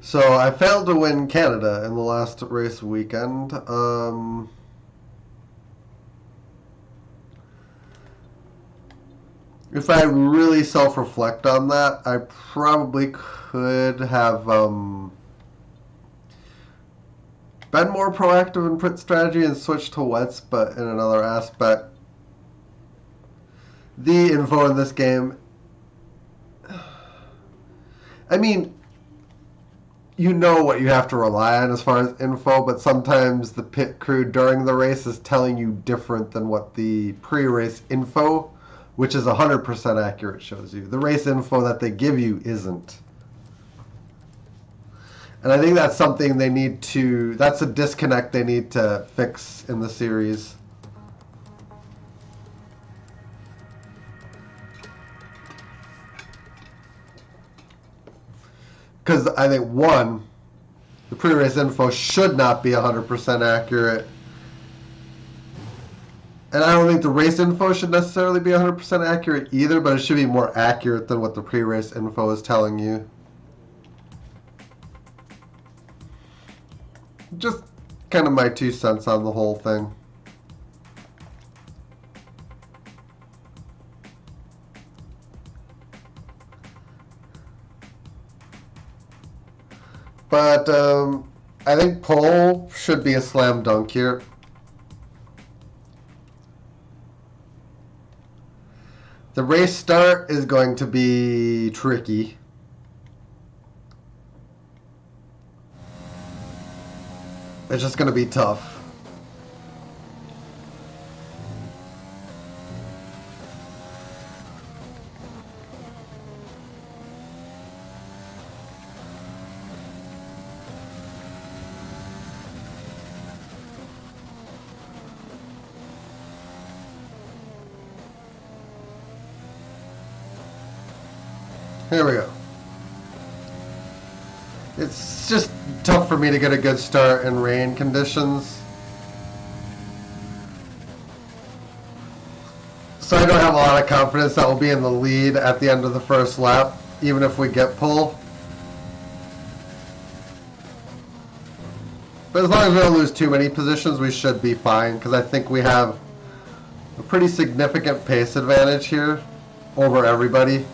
So I failed to win Canada in the last race weekend. If I really self-reflect on that, I probably could have been more proactive in pit strategy and switched to wets, but in another aspect, the info in this game, I mean, you know what you have to rely on as far as info, but sometimes the pit crew during the race is telling you different than what the pre-race info, which is 100% accurate, shows you. The race info that they give you isn't. And I think that's something they need to, that's a disconnect they need to fix in the series. Because I think, one, the pre-race info should not be 100% accurate. And I don't think the race info should necessarily be 100% accurate either, but it should be more accurate than what the pre-race info is telling you. Just kind of my 2 cents on the whole thing. But I think pole should be a slam dunk here. The race start is going to be tricky. It's just going to be tough. Here we go. It's just tough for me to get a good start in rain conditions. So I don't have a lot of confidence that we'll be in the lead at the end of the first lap, even if we get pole. But as long as we don't lose too many positions, we should be fine, because I think we have a pretty significant pace advantage here over everybody.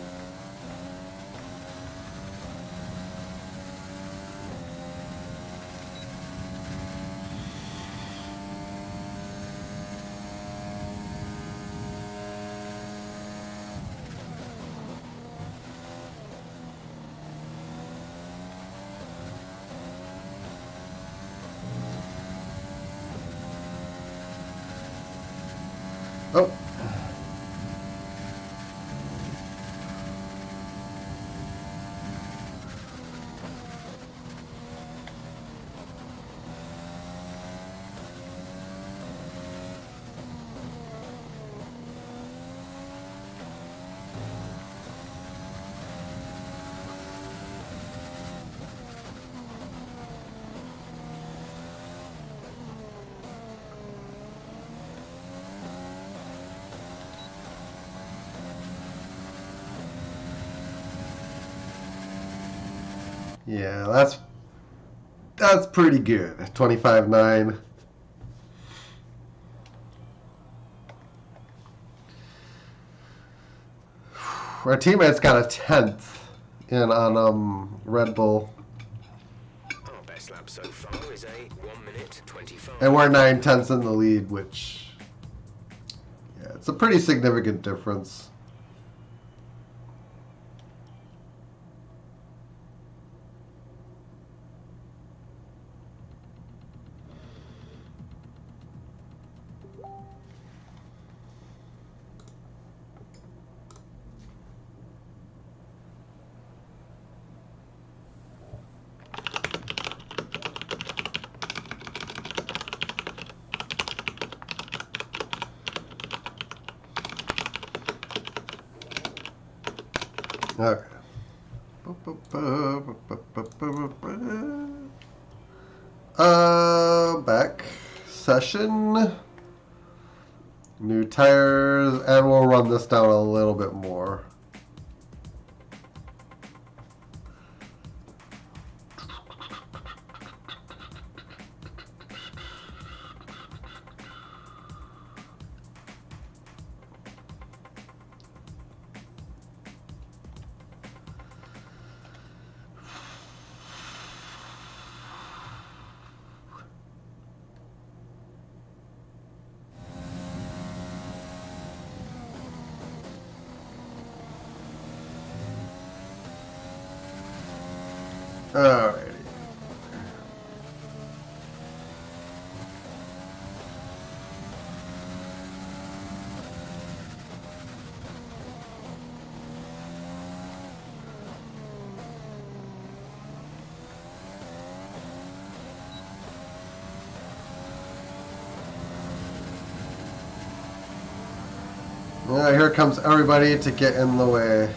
Oh. Yeah, that's pretty good. 25-9. Our teammates got a 10th in on Red Bull. Our best lap so far is a 1:25. And we're 9/10 in the lead, which, yeah, it's a pretty significant difference. Okay. Back session. New tires, and we'll run this down a little bit more. Alrighty. Alright, here comes everybody to get in the way.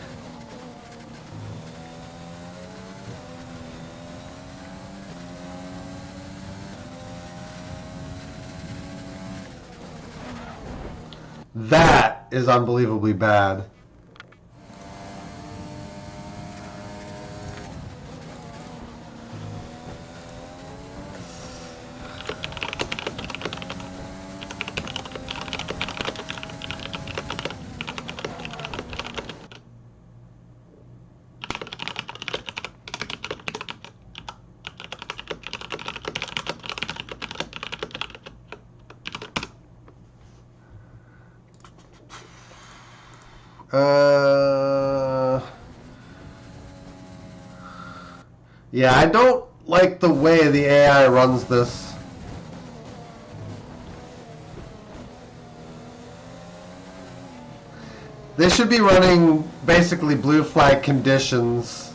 That is unbelievably bad. Yeah, I don't like the way the AI runs this. They should be running basically blue flag conditions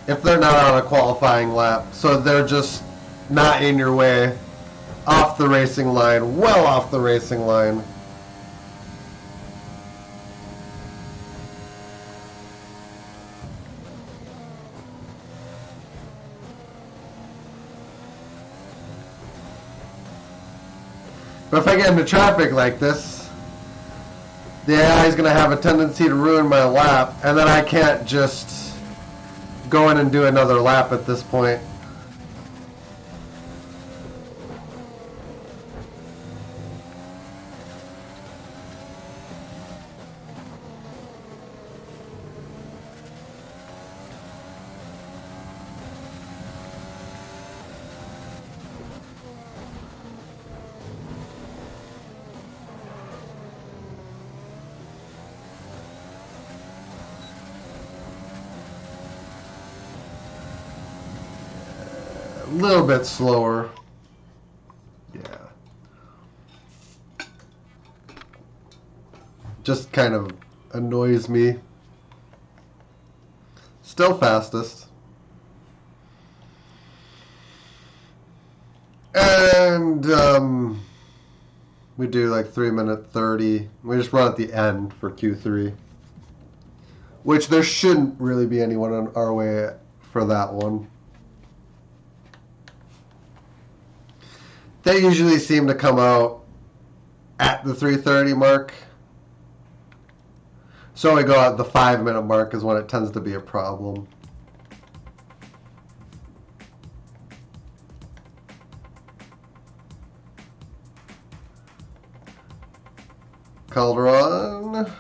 if they're not on a qualifying lap, so they're just not in your way, off the racing line, well off the racing line. But if I get into traffic like this, the AI is going to have a tendency to ruin my lap, and then I can't just go in and do another lap at this point. A little bit slower. Yeah. Just kind of annoys me. Still fastest. And we do like 3:30. We just run at the end for Q3. Which there shouldn't really be anyone on our way for that one. They usually seem to come out at the 3:30 mark. So we go at the 5-minute mark is when it tends to be a problem. Calderon.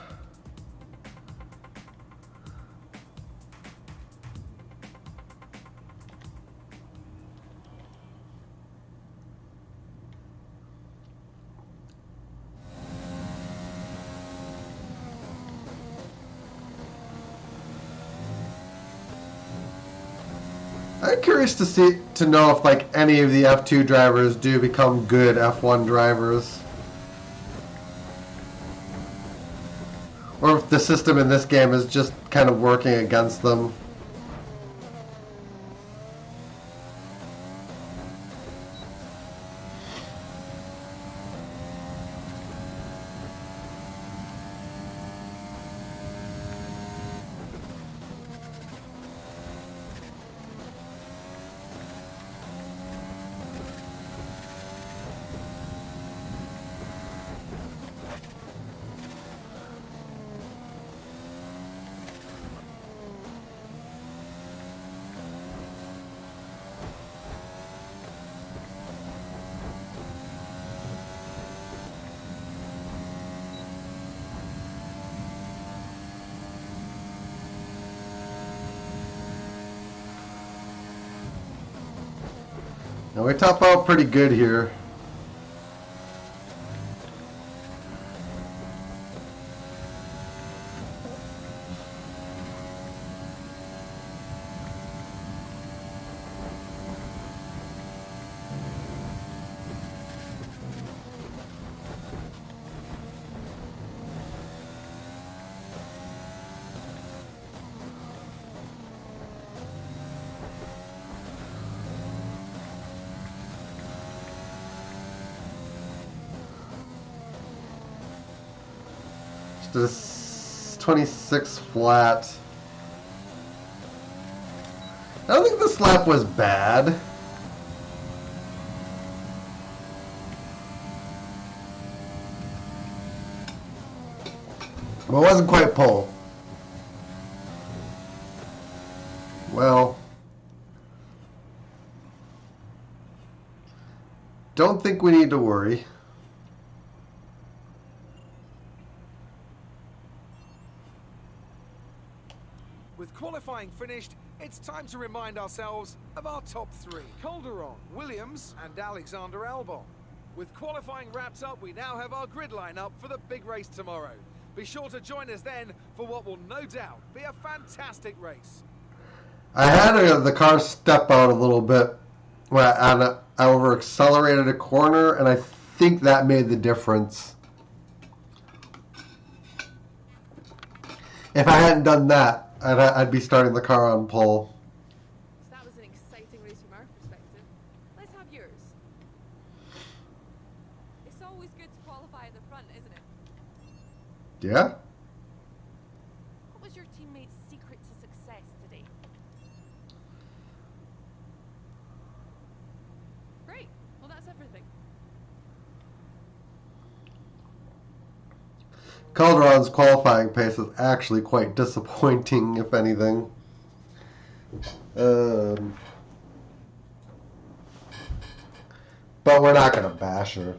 I'm curious to know if like any of the F2 drivers do become good F1 drivers. Or if the system in this game is just kind of working against them. Now we top out pretty good here. This 26 flat. I don't think this lap was bad. But it wasn't quite pole. Well, don't think we need to worry. With qualifying finished, it's time to remind ourselves of our top three: Calderon, Williams, and Alexander Albon. With qualifying wrapped up, we now have our grid lineup for the big race tomorrow. Be sure to join us then for what will no doubt be a fantastic race. I had the car step out a little bit when I over accelerated a corner, and I think that made the difference. If I hadn't done that, I'd be starting the car on pole. So that was an exciting race from our perspective. Let's have yours. It's always good to qualify at the front, isn't it? Yeah? What was your teammate's secret to success today? Great. Well, that's everything. Calderon's qualifying pace is actually quite disappointing, if anything. But we're not going to bash her.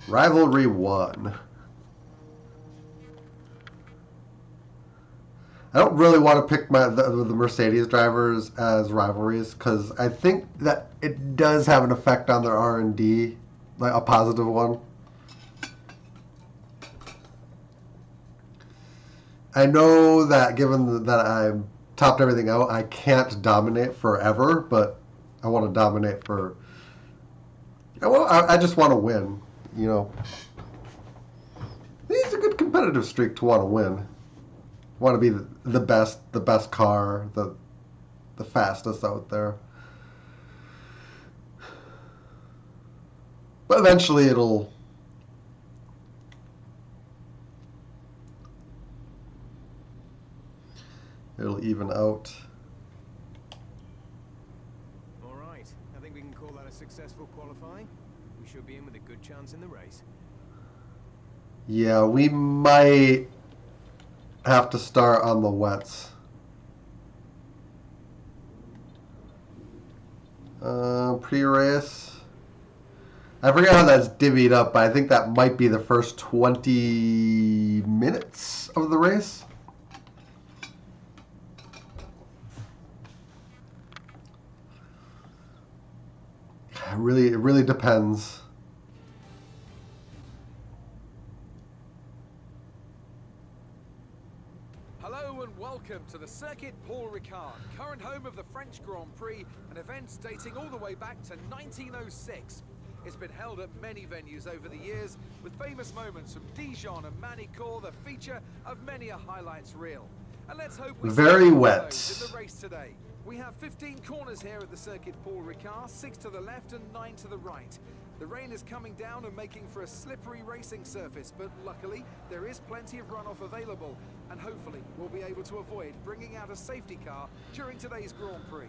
Rivalry 1. I don't really want to pick the Mercedes drivers as rivalries because I think that it does have an effect on their R&D, like a positive one. I know that given that I'm topped everything out, I can't dominate forever, but I want to dominate for... I just want to win, you know. It's a good competitive streak to want to win. Want to be the best car, the fastest out there. But eventually it'll even out. All right, I think we can call that a successful qualifying. We should be in with a good chance in the race. Yeah, we might have to start on the wets. Pre-race. I forget how that's divvied up, but I think that might be the first 20 minutes of the race. It really depends. Hello and welcome to the Circuit Paul Ricard, current home of the French Grand Prix, an event dating all the way back to 1906. It's been held at many venues over the years, with famous moments from Dijon and Manicourt the feature of many a highlights reel. And let's hope we Very see wet. those in the race today. We have 15 corners here at the Circuit Paul Ricard, 6 to the left and 9 to the right. The rain is coming down and making for a slippery racing surface, but luckily there is plenty of runoff available, and hopefully we'll be able to avoid bringing out a safety car during today's Grand Prix.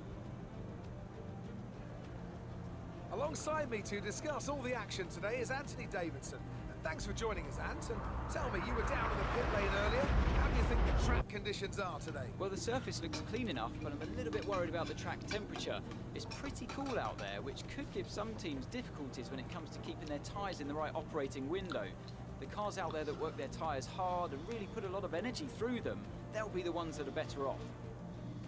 Alongside me to discuss all the action today is Anthony Davidson. Thanks for joining us, Ant. And tell me, you were down in the pit lane earlier. How do you think the track conditions are today? Well, the surface looks clean enough, but I'm a little bit worried about the track temperature. It's pretty cool out there, which could give some teams difficulties when it comes to keeping their tyres in the right operating window. The cars out there that work their tyres hard and really put a lot of energy through them, they'll be the ones that are better off.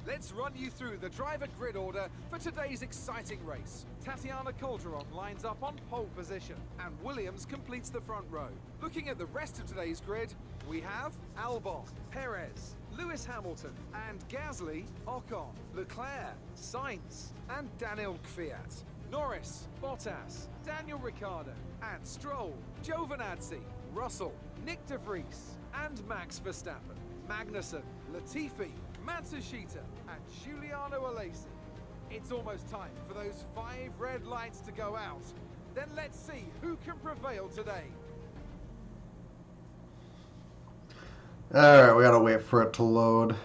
Let's run you through the driver grid order for today's exciting race. Tatiana Calderon lines up on pole position, and Williams completes the front row. Looking at the rest of today's grid, we have Albon, Perez, Lewis Hamilton, and Gasly, Ocon, Leclerc, Sainz, and Daniel Kvyat. Norris, Bottas, Daniel Ricciardo, and Stroll, Giovinazzi, Russell, Nick de Vries, and Max Verstappen. Magnussen, Latifi, Matsushita, and Giuliano Alesi. It's almost time for those 5 red lights to go out. Then let's see who can prevail today. Alright, we gotta wait for it to load.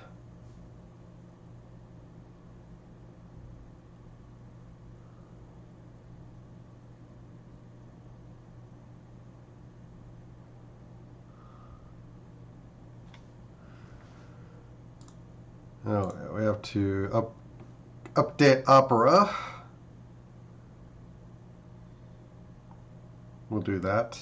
Oh, we have to update Opera. We'll do that.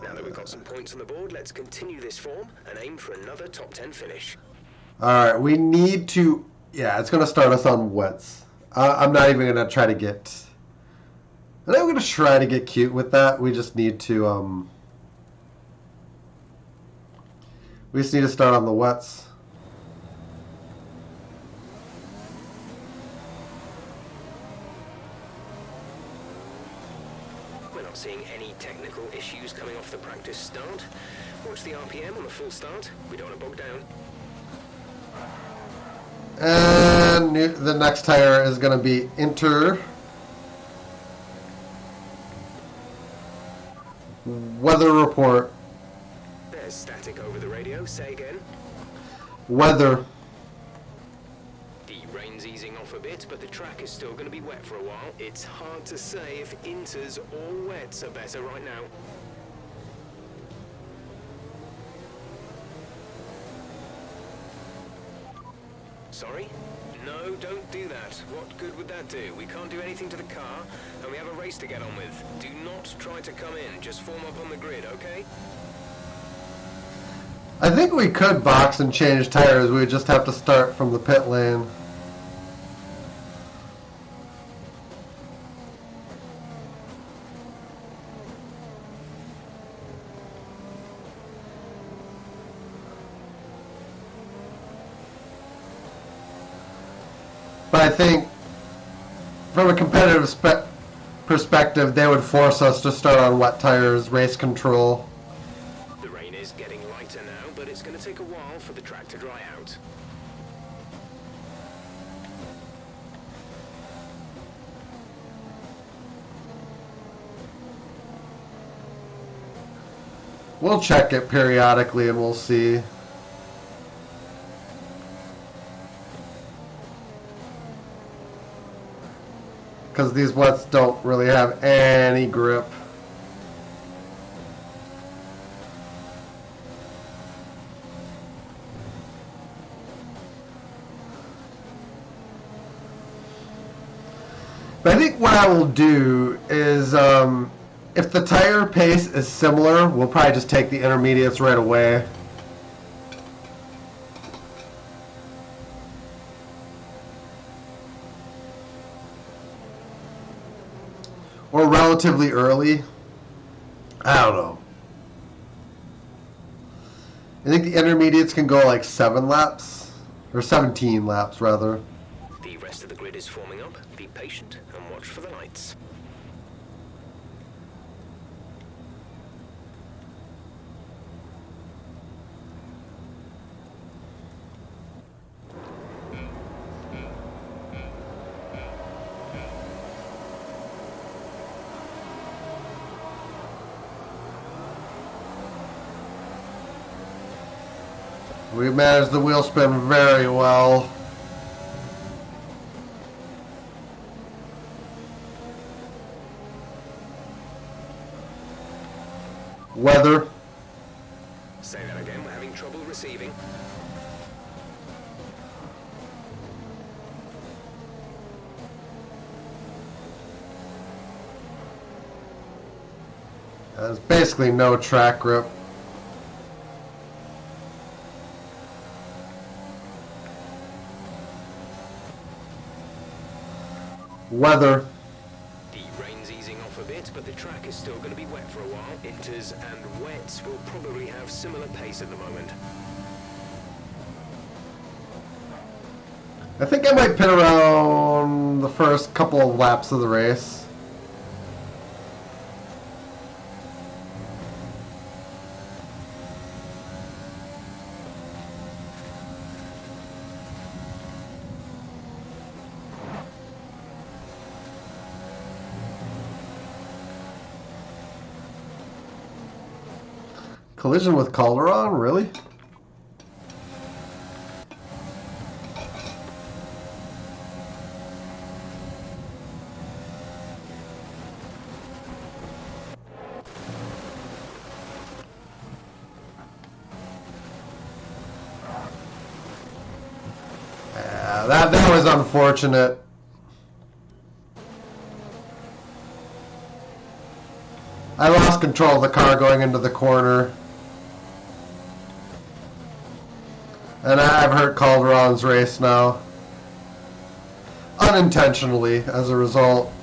Now that we've got some points on the board, let's continue this form and aim for another top 10 finish. Alright, we need to... Yeah, it's going to start us on wets. I'm not even going to try to get... I'm not going to try to get cute with that. We just need to... We just need to start on the wets. We're not seeing any technical issues coming off the practice start. Watch the RPM on the full start. We don't want to bog down. And the next tire is going to be Inter. Weather report. There's static over the radio. Say again. Weather. The rain's easing off a bit, but the track is still going to be wet for a while. It's hard to say if inters or wets are better right now. Sorry? No, don't do that. What good would that do? We can't do anything to the car, and we have a race to get on with. Do not try to come in. Just form up on the grid, okay? I think we could box and change tires. We would just have to start from the pit lane. But I think from a competitive perspective, they would force us to start on wet tires, race control. The rain is getting lighter now, but it's going to take a while for the track to dry out. We'll check it periodically and we'll see. Because these wets don't really have any grip. But I think what I will do is, if the tire pace is similar, we'll probably just take the intermediates right away. Or relatively early. I don't know. I think the intermediates can go like 7 laps. Or 17 laps, rather. The rest of the grid is forming up. Be patient and watch for the lights. We managed the wheel spin very well. Weather. Say that again, we're having trouble receiving. There's basically no track grip. Weather. The rain's easing off a bit, but the track is still going to be wet for a while. Inters and wets will probably have similar pace at the moment. I think I might pit around the first couple of laps of the race. Collision with Calderon? Really? Yeah, that was unfortunate. I lost control of the car going into the corner. And I've hurt Calderon's race now. Unintentionally, as a result.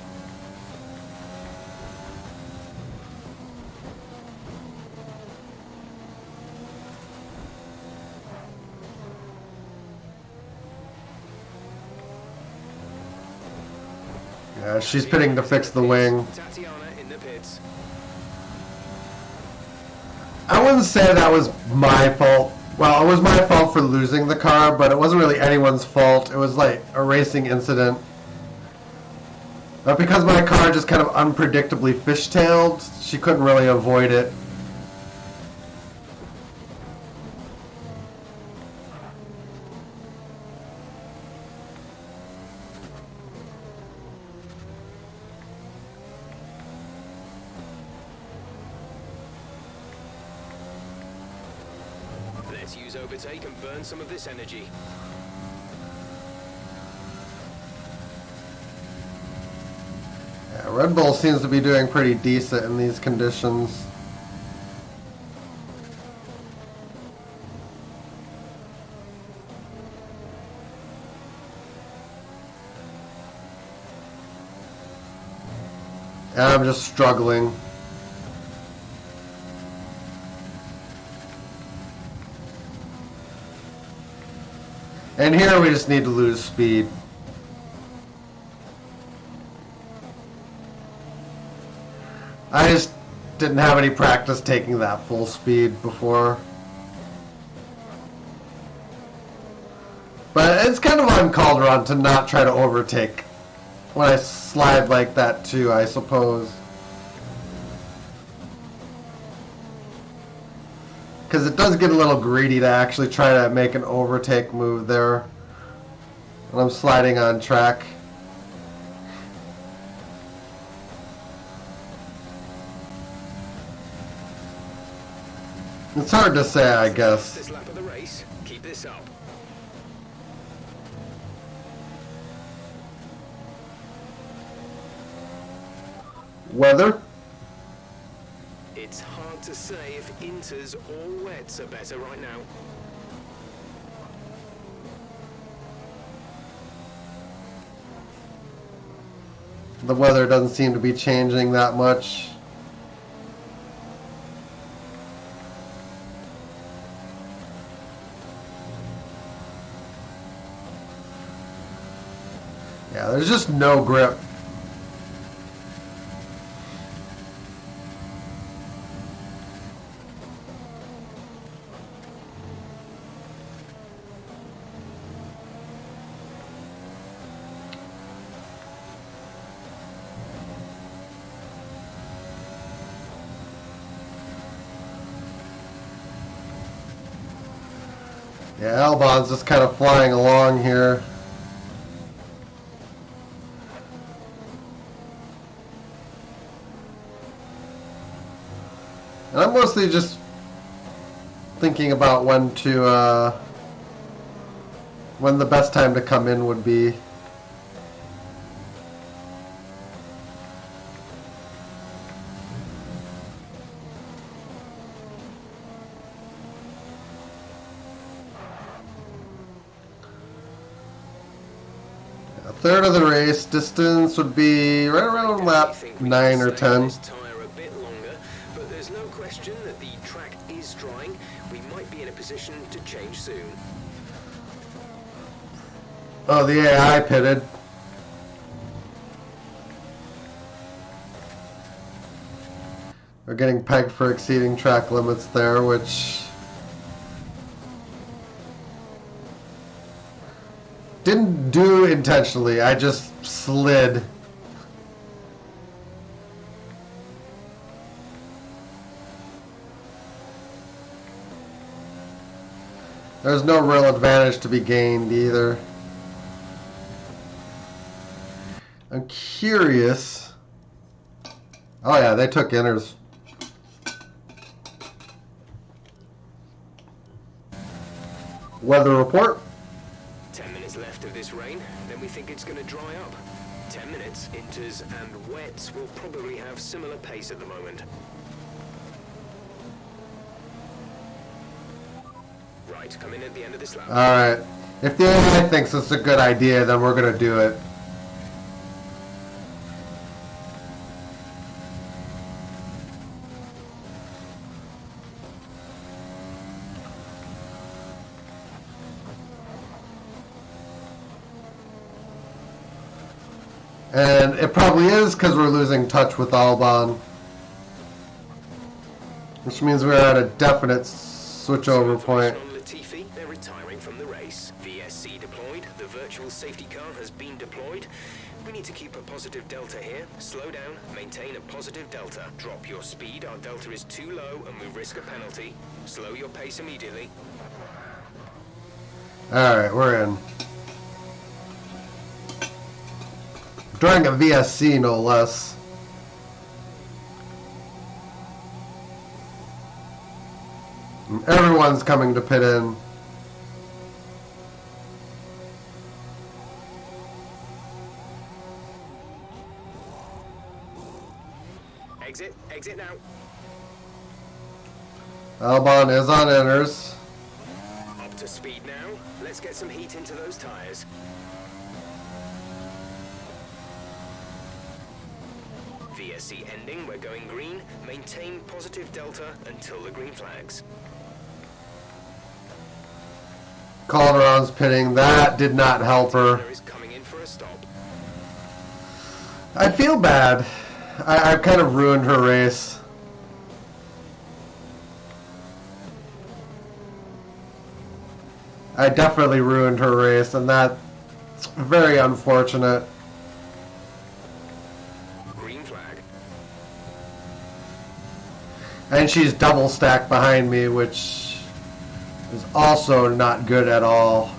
Yeah, she's pitting to fix the wing. Tatiana in the pits. I wouldn't say that was my fault. Well, it was my fault for losing the car, but it wasn't really anyone's fault. It was like a racing incident. But because my car just kind of unpredictably fishtailed, she couldn't really avoid it. Let's use overtake and burn some of this energy. Yeah, Red Bull seems to be doing pretty decent in these conditions. And I'm just struggling. And here we just need to lose speed. I just didn't have any practice taking that full speed before. But it's kind of on Calderon to not try to overtake when I slide like that too, I suppose. Because it does get a little greedy to actually try to make an overtake move there. And I'm sliding on track. It's hard to say, I guess. This lap of the race. Keep this up. Weather? It's hard to say if inters or wets are better right now. The weather doesn't seem to be changing that much. Yeah, there's just no grip. Yeah, Albon's just kind of flying along here. And I'm mostly just thinking about when the best time to come in would be. A third of the race distance would be right around lap 9 or 10. This tire a bit longer, but there's no question that the track is drying. We might be in a position to change soon. Oh, the AI pitted. We're getting pegged for exceeding track limits there, which didn't do intentionally. I just slid. There's no real advantage to be gained either. I'm curious. Oh yeah, they took inners. Weather report. 10 minutes left of this rain, then we think it's going to dry up. 10 minutes, inters and wets will probably have similar pace at the moment. Right, come in at the end of this lap. Alright. If the AI thinks it's a good idea, then we're going to do it. And it probably is because we're losing touch with Alban. Which means we're at a definite switchover point. On Latifi, they're retiring from the race. VSC deployed, the virtual safety car has been deployed. We need to keep a positive delta here. Slow down, maintain a positive delta. Drop your speed, our delta is too low and we risk a penalty. Slow your pace immediately. Alright, we're in. During a VSC, no less. And everyone's coming to pit in. Exit now. Alban is on inners. Up to speed now. Let's get some heat into those tires. VSC ending, we're going green. Maintain positive delta until the green flags. Calderon's pitting. That did not help her. Taylor is coming in for a stop. I feel bad. I've kind of ruined her race. I definitely ruined her race, and that's very unfortunate. Green flag. And she's double stacked behind me, which is also not good at all.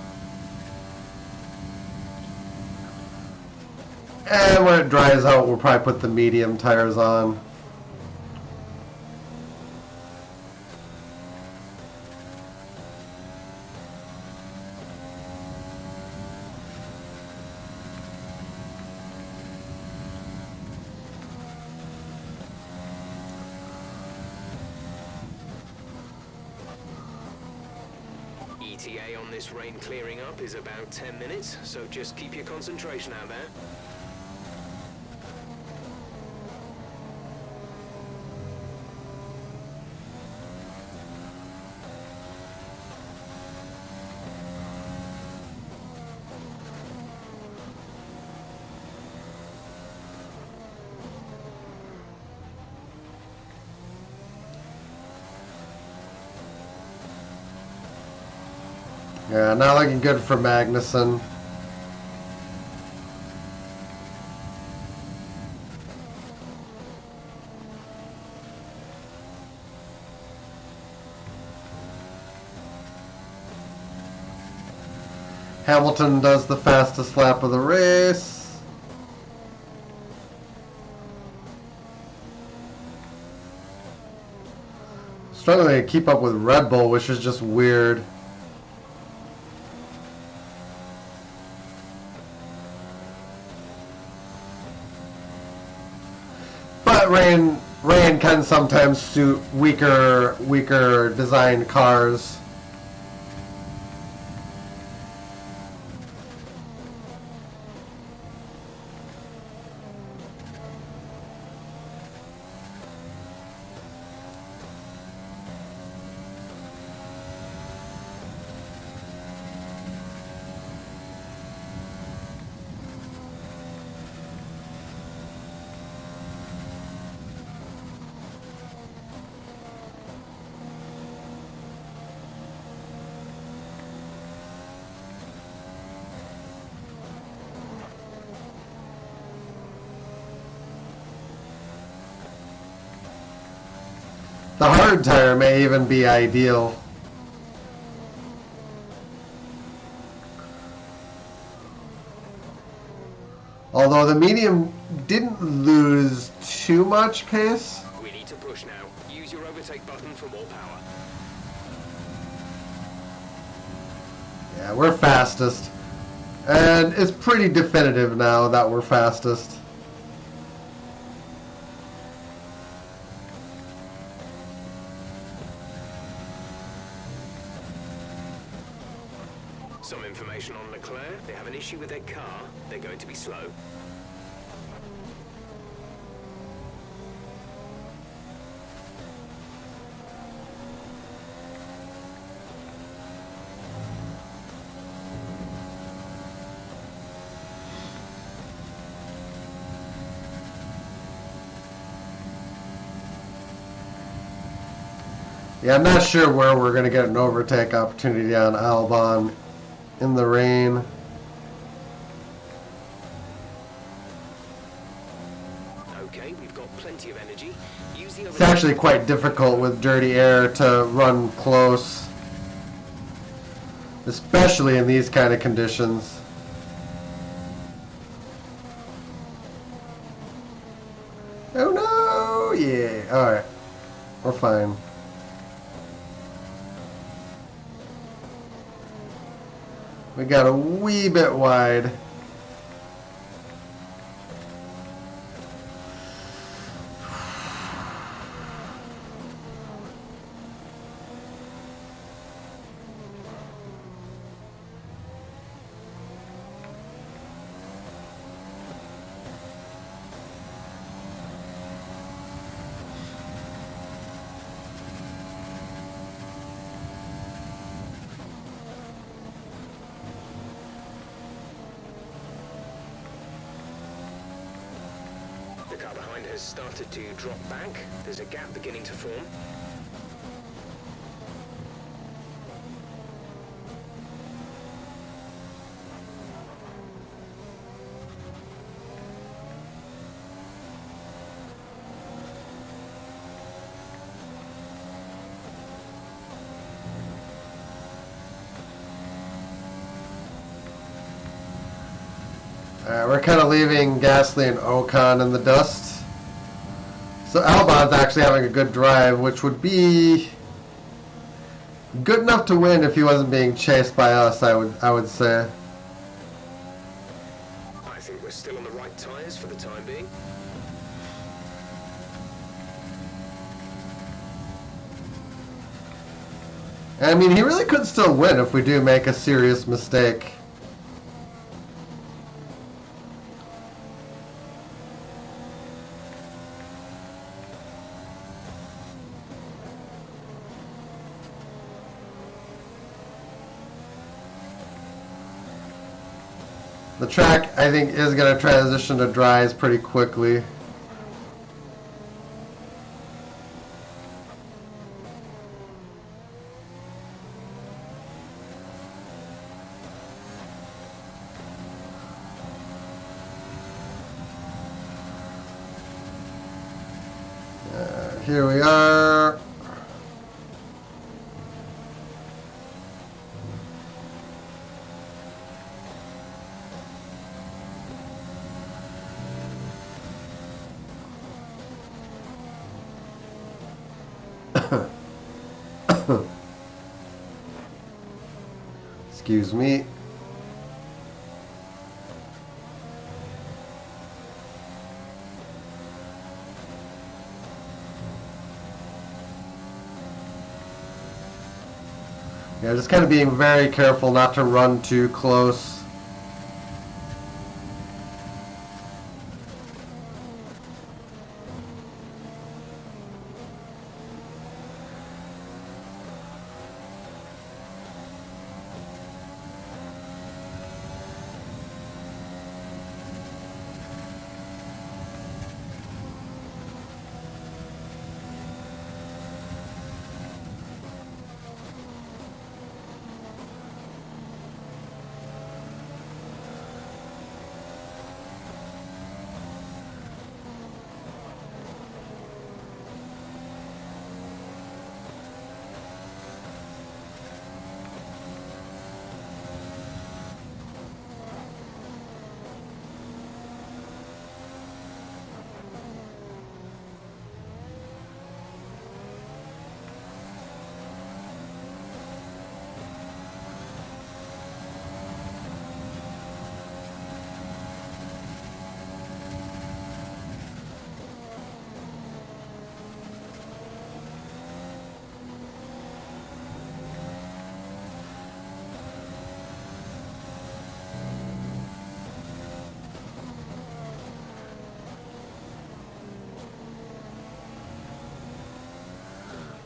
And when it dries out, we'll probably put the medium tires on. ETA on this rain clearing up is about 10 minutes, so just keep your concentration out there. Yeah, not looking good for Magnussen. Hamilton does the fastest lap of the race. Struggling to keep up with Red Bull, which is just weird. But rain can sometimes suit weaker designed cars. The hard tire may even be ideal. Although the medium didn't lose too much pace. We need to push now. Use your overtake button for more power. Yeah, we're fastest. And it's pretty definitive now that we're fastest. Some information on Leclerc. They have an issue with their car. They're going to be slow. Yeah, I'm not sure where we're going to get an overtake opportunity on Albon in the rain. Okay, we've got plenty of energy. Use the It's actually quite difficult with dirty air to run close, especially in these kind of conditions. Oh no! Yeah, alright. We're fine. We got a wee bit wide. The car behind has started to drop back. There's a gap beginning to form. We're kind of leaving Gasly and Ocon in the dust. So Albon's actually having a good drive, which would be good enough to win if he wasn't being chased by us, I would say. I think we're still on the right tyres for the time being. I mean, he really could still win if we do make a serious mistake. The track, I think, is going to transition to dries pretty quickly. Here we are. Excuse me. Yeah, just kind of being very careful not to run too close.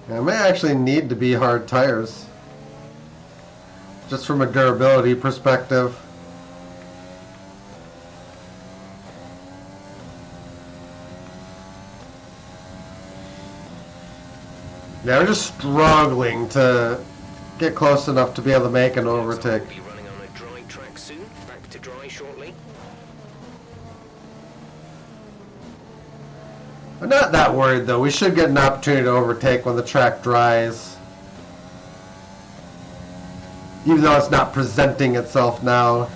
It may actually need to be hard tires. Just from a durability perspective. Yeah, we're just struggling to get close enough to be able to make an overtake. We'll be running on a dry track soon. Back to dry shortly. I'm not that worried though. We should get an opportunity to overtake when the track dries. Even though it's not presenting itself now.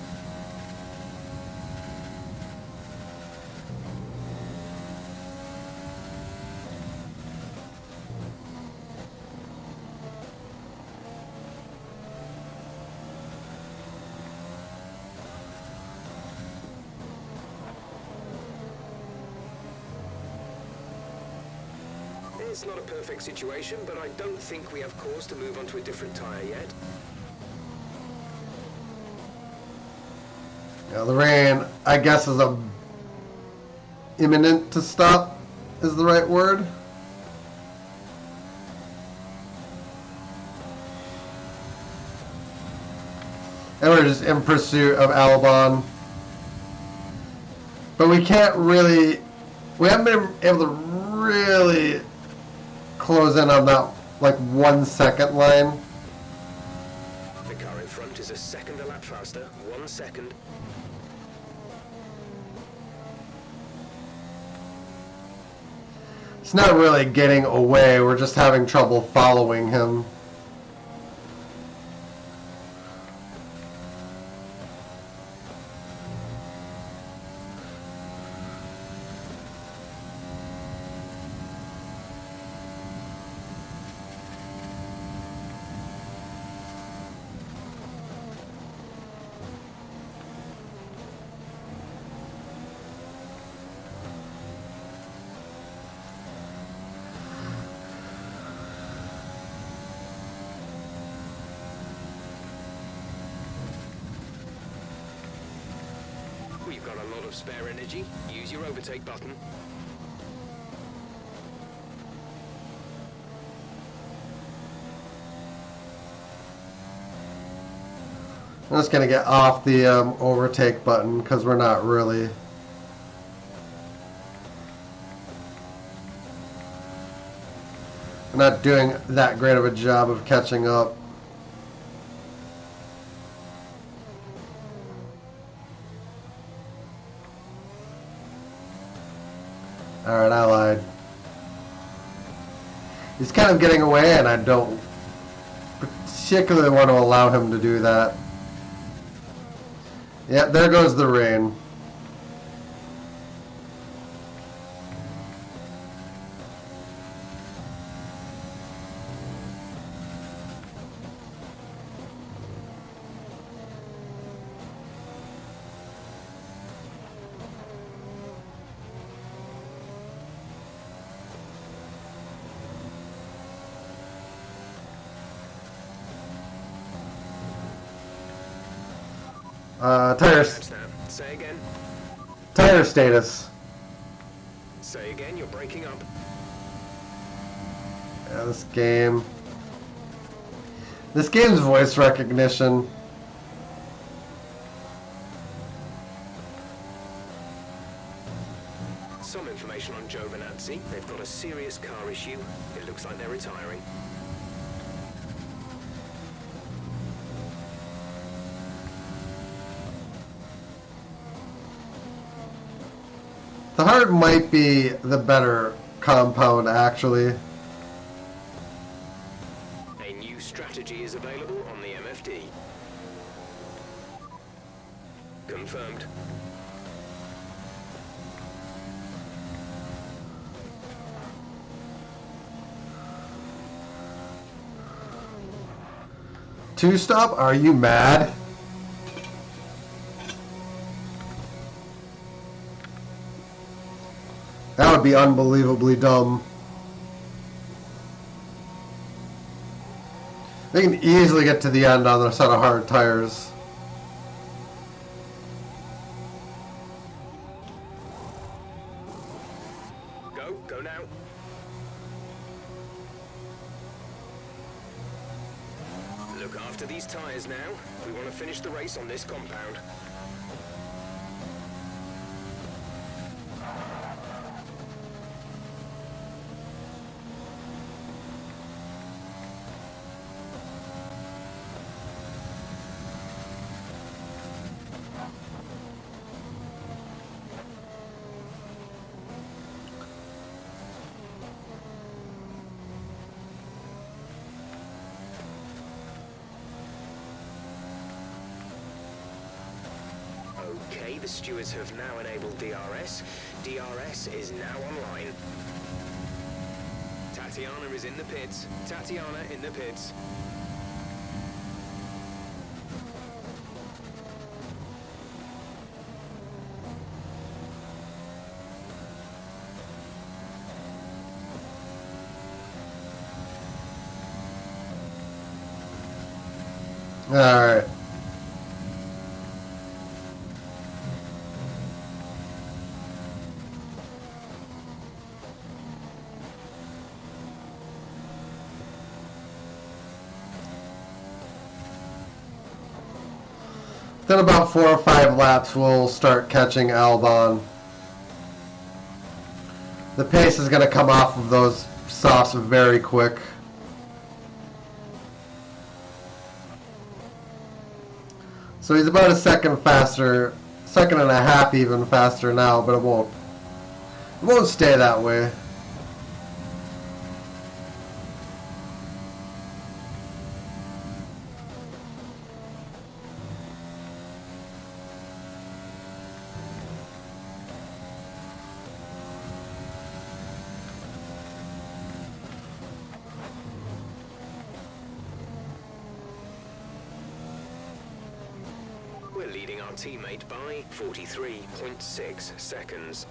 It's not a perfect situation, but I don't think we have cause to move on to a different tyre yet. Yeah, the rain, I guess, is imminent to stop, is the right word. And we're just in pursuit of Albon. But we can't really, we haven't been able to really close in on that, like, 1 second line. The car in front is a second a lap faster. 1 second. It's not really getting away, we're just having trouble following him. We've got a lot of spare energy. Use your overtake button. I'm just going to get off the overtake button because we're not really. We're not doing that great of a job of catching up. Alright, I lied. He's kind of getting away and I don't particularly want to allow him to do that. Yeah, there goes the rain. That's that. Say again. Tire status. Say again, you're breaking up. Yeah, this game's voice recognition. Some information on Giovinazzi. They've got a serious car issue. It looks like they're retiring. The hard might be the better compound, actually. A new strategy is available on the MFD. Confirmed. Two stop? Are you mad? That would be unbelievably dumb. They can easily get to the end on a set of hard tires. Go now. these tires now. We want to finish the race on this compound. Okay, the stewards have now enabled DRS. DRS is now online. Tatiana is in the pits. Tatiana in the pits. All right. Then about 4 or 5 laps, we'll start catching Albon. The pace is going to come off of those softs very quick. So he's about a second faster, second and a half even faster now, but it won't stay that way. We're leading our teammate by 43.6 seconds.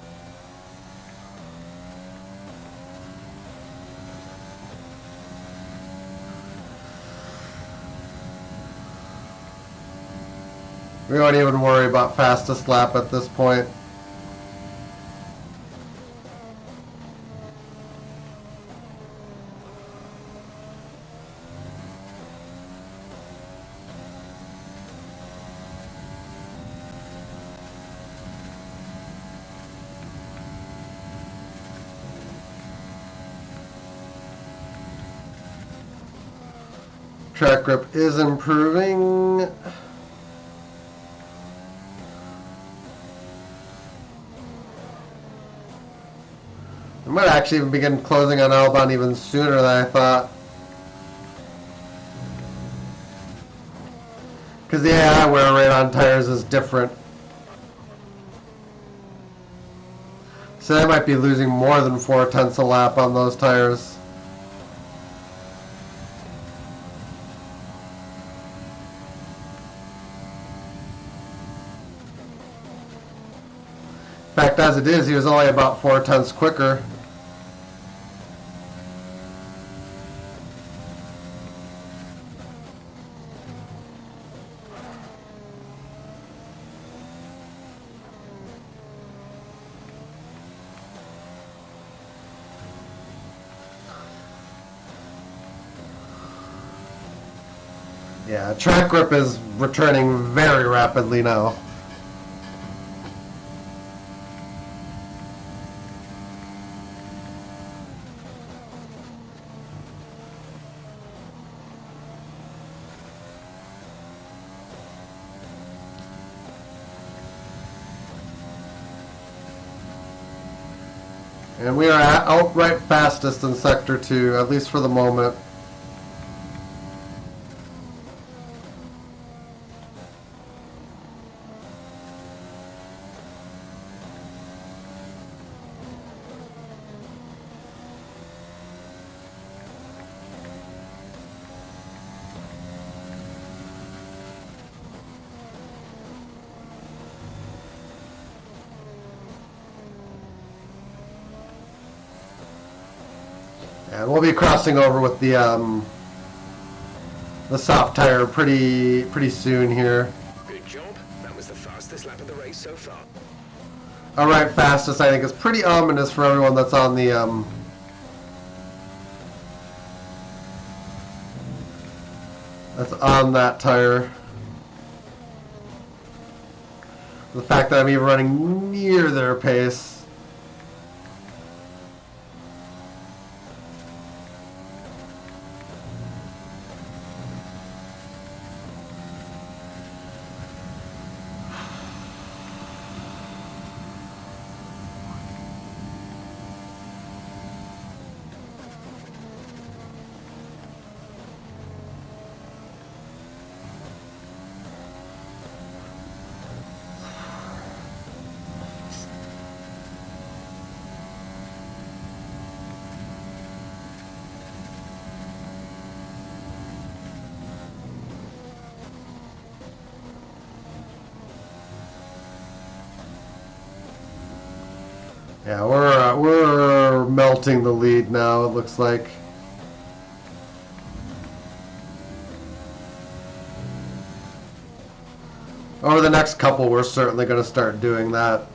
We don't even worry about fastest lap at this point. Track grip is improving. I might actually even begin closing on Albon even sooner than I thought. Because the AI wear rate on tires is different. So I might be losing more than 4/10 a lap on those tires. In fact, as it is, he was only about 4/10 quicker. Yeah, track grip is returning very rapidly now. And we are outright fastest in Sector 2, at least for the moment. And we'll be crossing over with the soft tire pretty soon here. Good job. That was the fastest lap of the race so far. Alright, fastest I think is pretty ominous for everyone that's on the That's on that tire. The fact that I'm even running near their pace. Yeah, we're melting the lead now, it looks like. Over the next couple, we're certainly going to start doing that.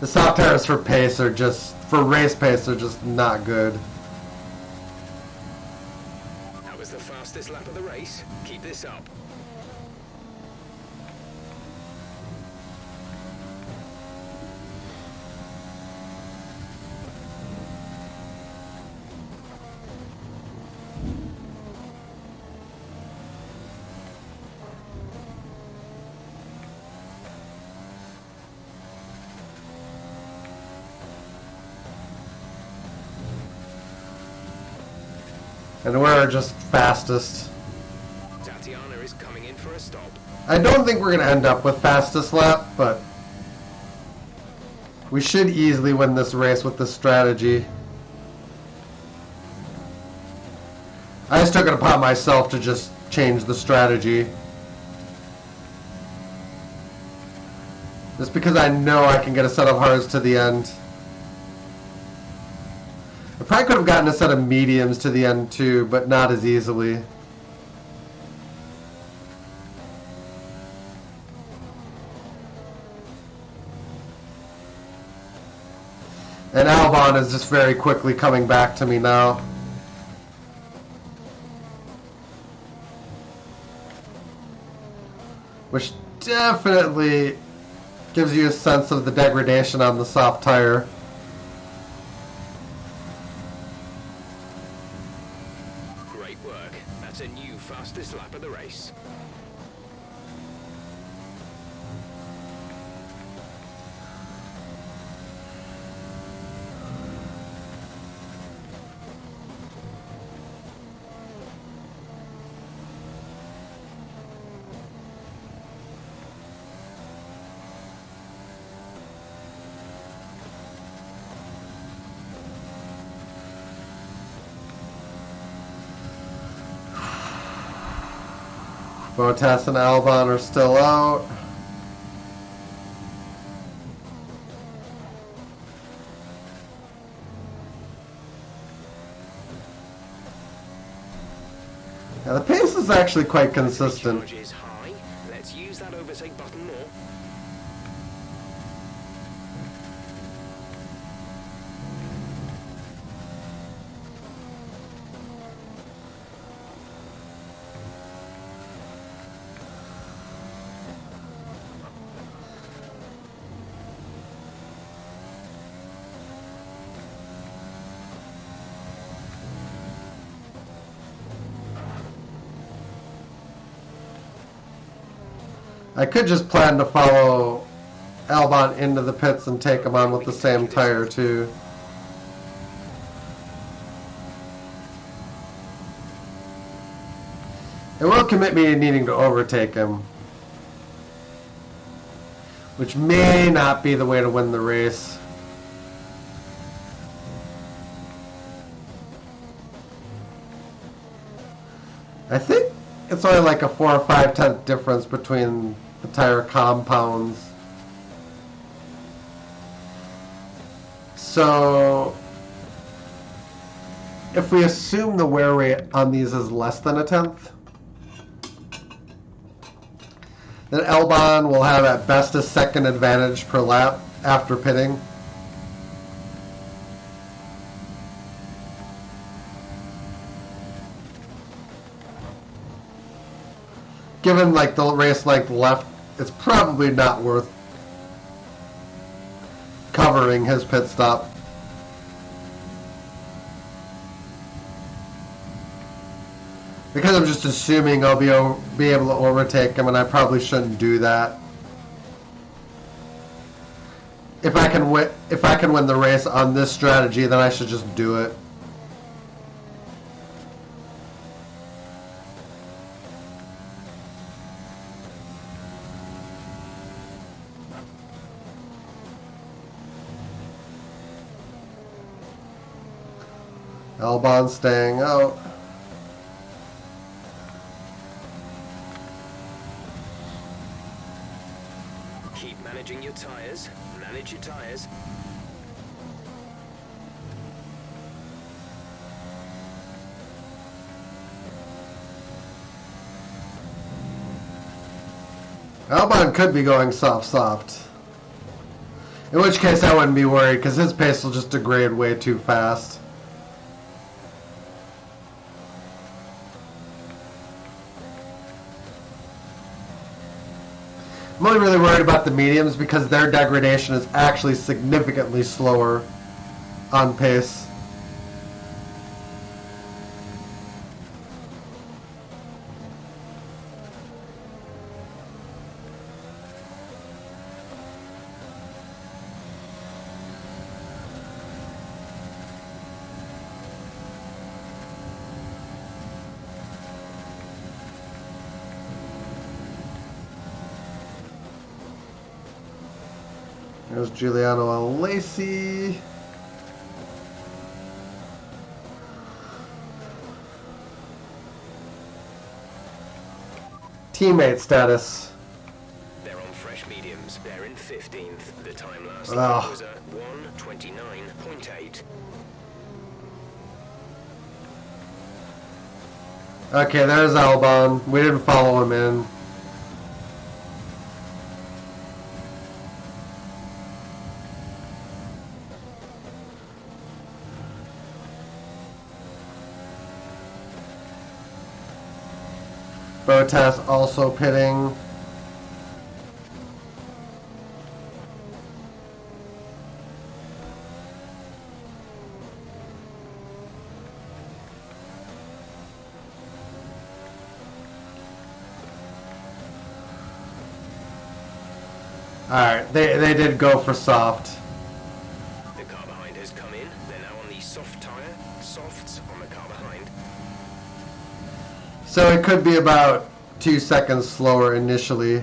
The soft tires for pace are just, for race pace, are just not good. That was the fastest lap of the race. Keep this up. And we're just fastest. Tatiana is coming in for a stop. I don't think we're going to end up with fastest lap, but we should easily win this race with this strategy. I just took it upon myself to just change the strategy. Just because I know I can get a set of hards to the end. I probably could have gotten a set of mediums to the end too, but not as easily. And Albon is just very quickly coming back to me now. Which definitely gives you a sense of the degradation on the soft tire. Great work. That's a new fastest lap of the race. Bottas and Albon are still out. Yeah, the pace is actually quite consistent. Charge is high. Let's use that overtake button more. I could just plan to follow Albon into the pits and take him on with the same tire too. It will commit me to needing to overtake him, which may not be the way to win the race. I think it's only like a 4 or 5 tenth difference between the tire compounds. So if we assume the wear rate on these is less than a tenth, then Albon will have at best a second advantage per lap after pitting. given like the race length left, it's probably not worth covering his pit stop. Because I'm just assuming I'll be able to overtake him, and I probably shouldn't do that. If I can win the race on this strategy, then I should just do it. Albon staying out. Keep managing your tires. Manage your tires. Albon could be going soft. In which case I wouldn't be worried, because his pace will just degrade way too fast. I'm only really worried about the mediums because their degradation is actually significantly slower on pace. There's Giuliano and Lacey. Teammate status. They're on fresh mediums. They're in 15th. The time last Ugh. was at 1:29.8. Okay, there's Albon. We didn't follow him in. Bottas also pitting. Alright, they did go for soft. The car behind has come in. They're now on the soft tire. Softs on the car behind. So it could be about 2 seconds slower initially.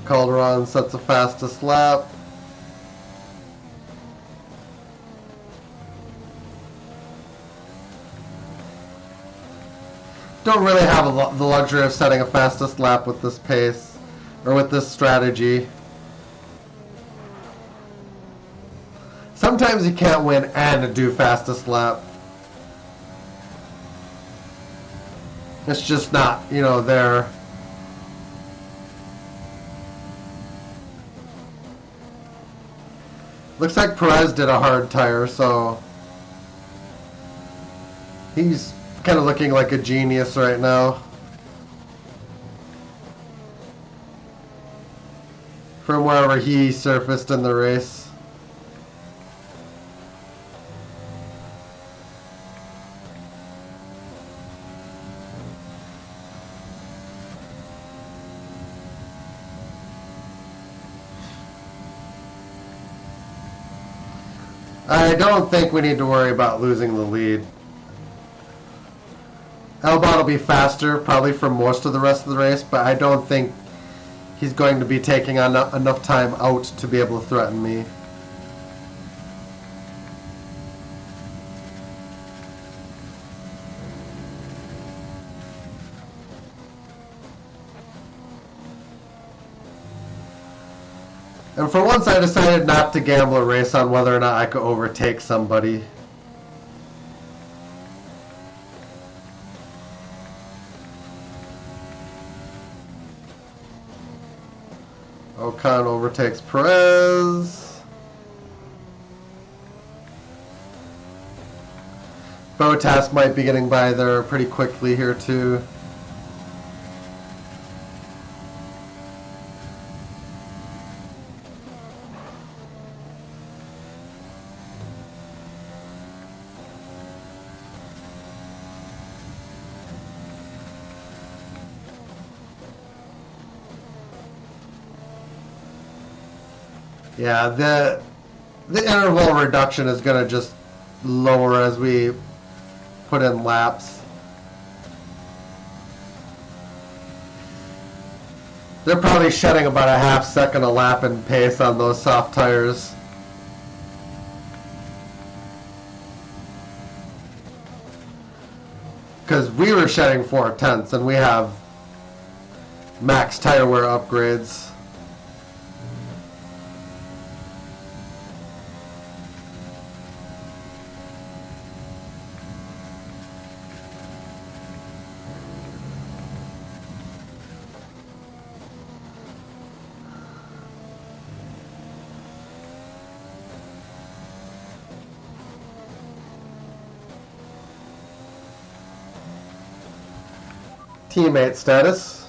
Calderon sets the fastest lap. Don't really have the luxury of setting a fastest lap with this pace, or with this strategy. Sometimes you can't win and do fastest lap. It's just not, there. Looks like Perez did a hard tire, so he's kind of looking like a genius right now. From wherever he surfaced in the race. I don't think we need to worry about losing the lead. Albon will be faster, probably for most of the rest of the race, but I don't think he's going to be taking on enough time out to be able to threaten me. And for once, I decided not to gamble a race on whether or not I could overtake somebody. Ocon overtakes Perez. Bottas might be getting by there pretty quickly here too. Yeah, the interval reduction is going to just lower as we put in laps. They're probably shedding about a half second a lap in pace on those soft tires. Because we were shedding 4/10 and we have max tire wear upgrades. Teammate status.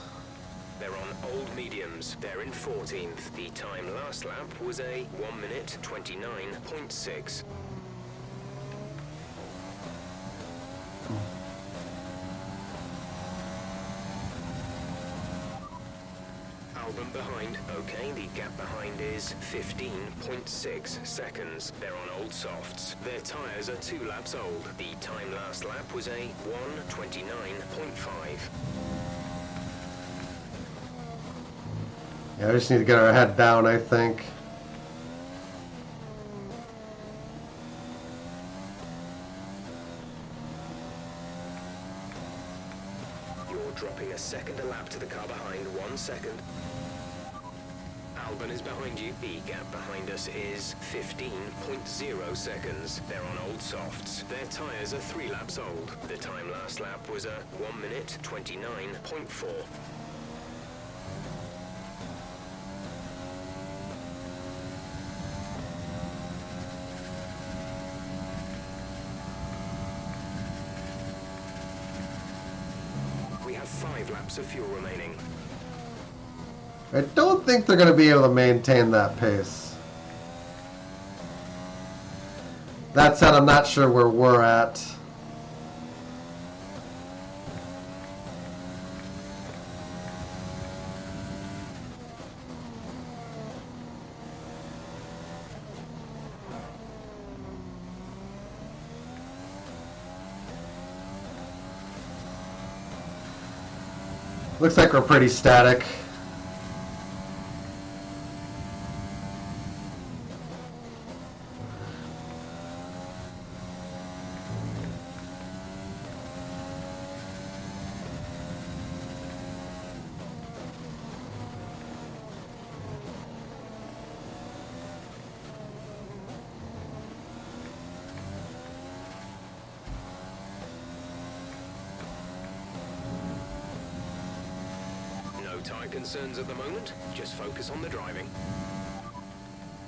They're on old mediums. They're in 14th. The time last lap was a 1 minute 29.6. Albon behind. Okay, the gap behind is 15.6 seconds. They're on old softs. Their tyres are 2 laps old. The time last lap was a 1:29.5. Yeah, we just need to get our head down, I think. You're dropping a second a lap to the car behind. 1 second. Albon is behind you. The gap behind us is 15.0 seconds. They're on old softs. Their tyres are 3 laps old. The time last lap was a 1 minute 29.4. We have 5 laps of fuel remaining. I don't think they're going to be able to maintain that pace. That said, I'm not sure where we're at. Looks like we're pretty static. Tyre concerns at the moment. Just focus on the driving.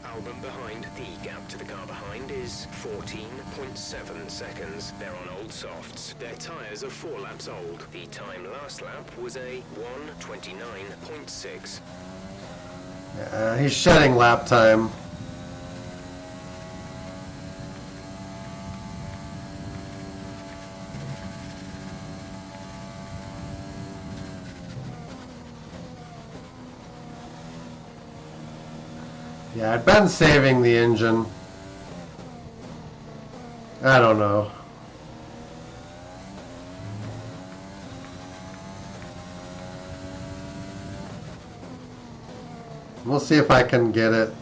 Albon behind. The gap to the car behind is 14.7 seconds. They're on old softs. Their tyres are 4 laps old. The time last lap was a 1:29.6. He's shedding lap time. Yeah, I'd been saving the engine. I don't know. We'll see if I can get it.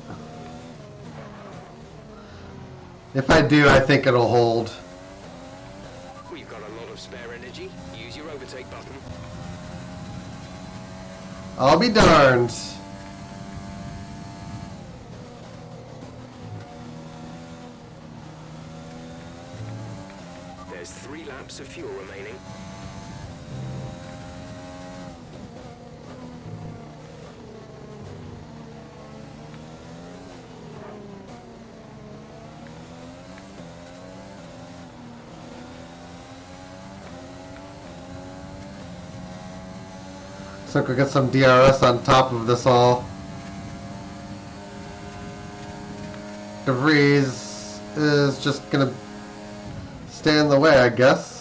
If I do, I think it'll hold. We've got a lot of spare energy. Use your overtake button. I'll be darned. There's 3 laps of fuel remaining. So we could get some DRS on top of this all. DeVries is just gonna stay in the way, I guess.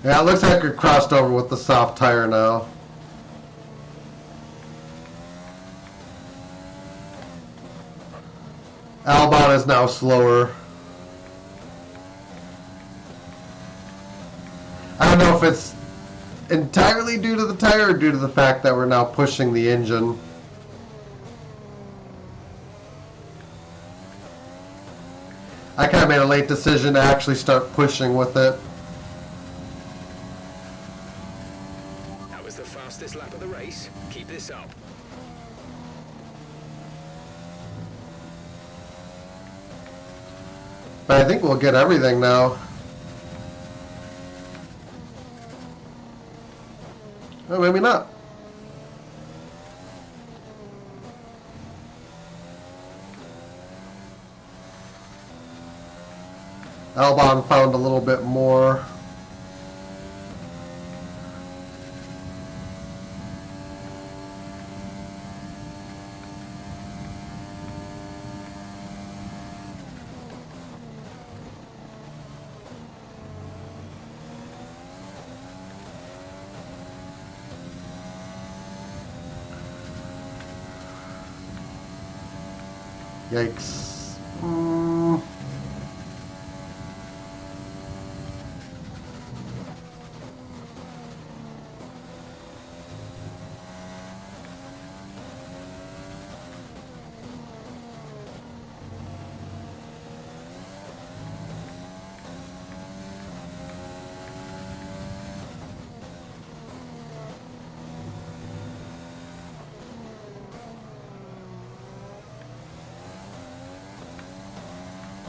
Yeah, it looks like we're crossed over with the soft tire now. Albon is now slower. I don't know if it's entirely due to the tire or due to the fact that we're now pushing the engine. I kind of made a late decision to actually start pushing with it. That was the fastest lap of the race. Keep this up. But I think we'll get everything now. Oh, maybe not. Albon found a little bit more. Yikes.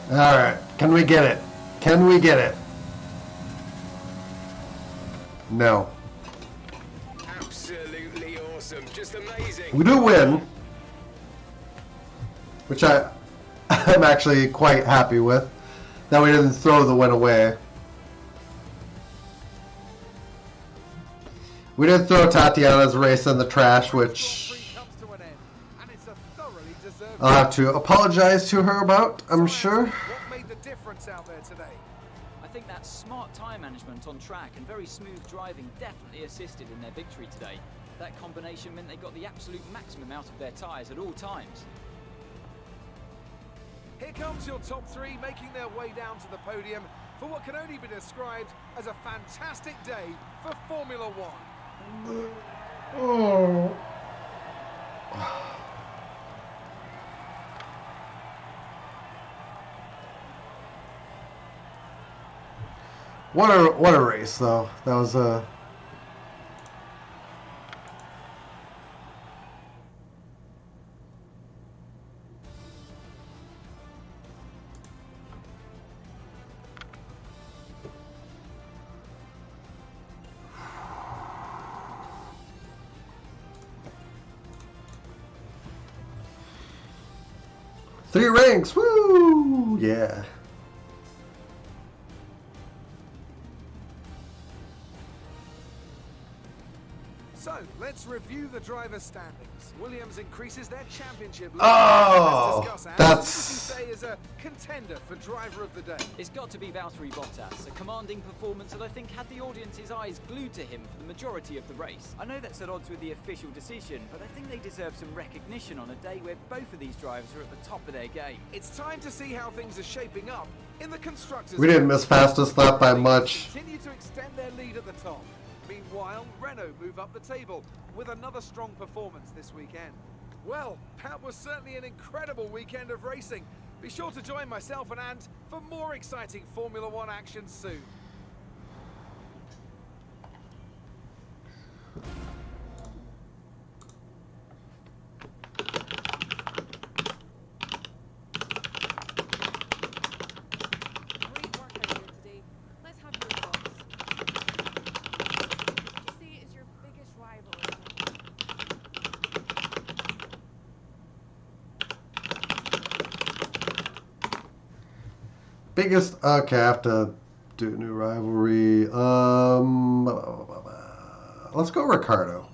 Alright, can we get it? Can we get it? No. Absolutely awesome. Just amazing. We do win, which I'm actually quite happy with, that we didn't throw the win away. We did throw Tatiana's race in the trash, which I'll have to apologize to her about, I'm sure. What made the difference out there today? I think that smart tyre management on track and very smooth driving definitely assisted in their victory today. That combination meant they got the absolute maximum out of their tyres at all times. Here comes your top three making their way down to the podium for what can only be described as a fantastic day for Formula One. Oh. What a race though. That was a three ranks. Woo! Yeah. So, let's review the driver's standings. Williams increases their championship lead. Oh, Let's discuss that's- who would you say is a contender for driver of the day. It's got to be Valtteri Bottas, a commanding performance that I think had the audience's eyes glued to him for the majority of the race. I know that's at odds with the official decision, but I think they deserve some recognition on a day where both of these drivers are at the top of their game. It's time to see how things are shaping up in the constructors. We didn't miss fastest lap by much. Continue to extend their lead at the top. Meanwhile, Renault move up the table with another strong performance this weekend. Well, that was certainly an incredible weekend of racing. Be sure to join myself and Ant for more exciting Formula One action soon. Great work out here today. Let's have your thoughts. Biggest. Okay, I have to do a new rivalry. Let's go Ricardo.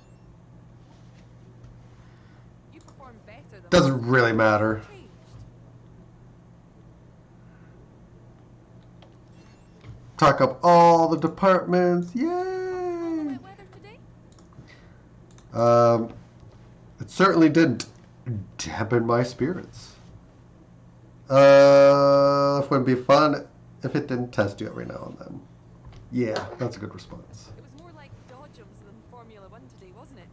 You perform better than Doesn't most. really matter. Changed. Talk up all the departments. Yay! Wet weather today? It certainly didn't dampen my spirits. It would be fun if it didn't test you every now and then. Yeah, that's a good response. It was more like Dodgems than Formula One today, wasn't it?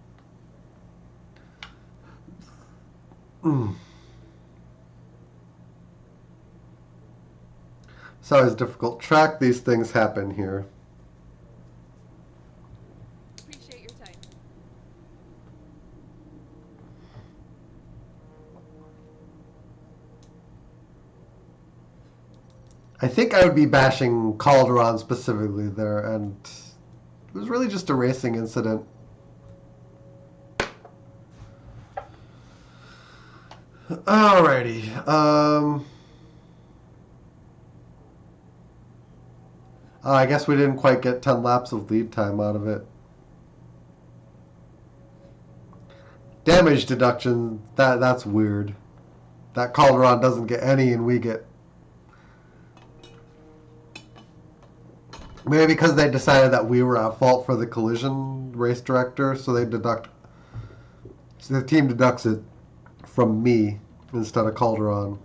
It's always a difficult track. These things happen here. Appreciate your time. I think I would be bashing Calderon specifically there, and it was really just a racing incident. Alrighty. I guess we didn't quite get 10 laps of lead time out of it. Damage deduction, that's weird. That Calderon doesn't get any and we get... Maybe because they decided that we were at fault for the collision, race director, so they deduct... So the team deducts it from me instead of Calderon.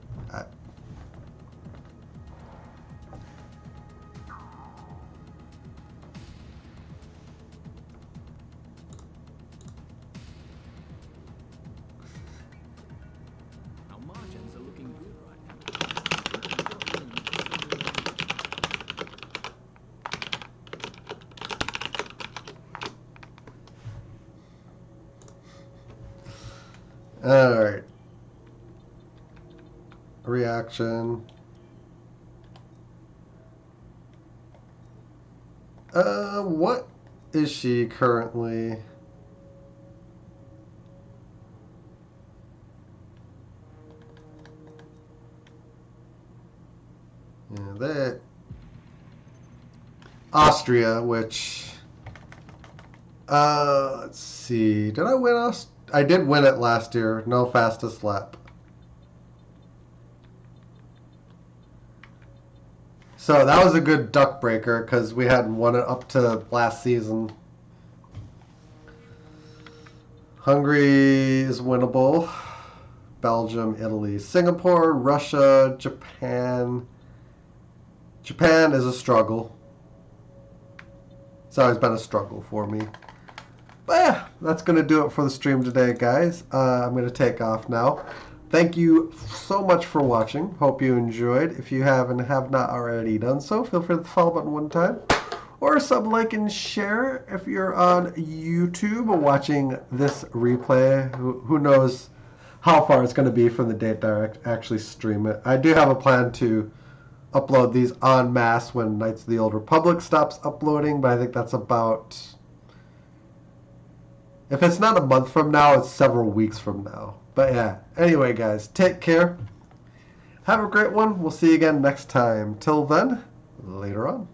Our margins are looking good right now. Alright. Reaction. What is she currently? Yeah, that Austria, which let's see. Did I win I did win it last year. No fastest lap. So that was a good duck breaker because we hadn't won it up to last season. Hungary is winnable. Belgium, Italy, Singapore, Russia, Japan. Japan is a struggle. It's always been a struggle for me. But yeah, that's going to do it for the stream today, guys. I'm going to take off now. Thank you so much for watching. Hope you enjoyed. If you have and have not already done so, feel free to hit the follow button one time. Or sub, like, and share if you're on YouTube watching this replay. Who knows how far it's going to be from the date that I actually stream it. I do have a plan to upload these en masse when Knights of the Old Republic stops uploading, but I think that's about... If it's not a month from now, it's several weeks from now. But yeah, anyway, guys, take care. Have a great one. We'll see you again next time. Till then, later on.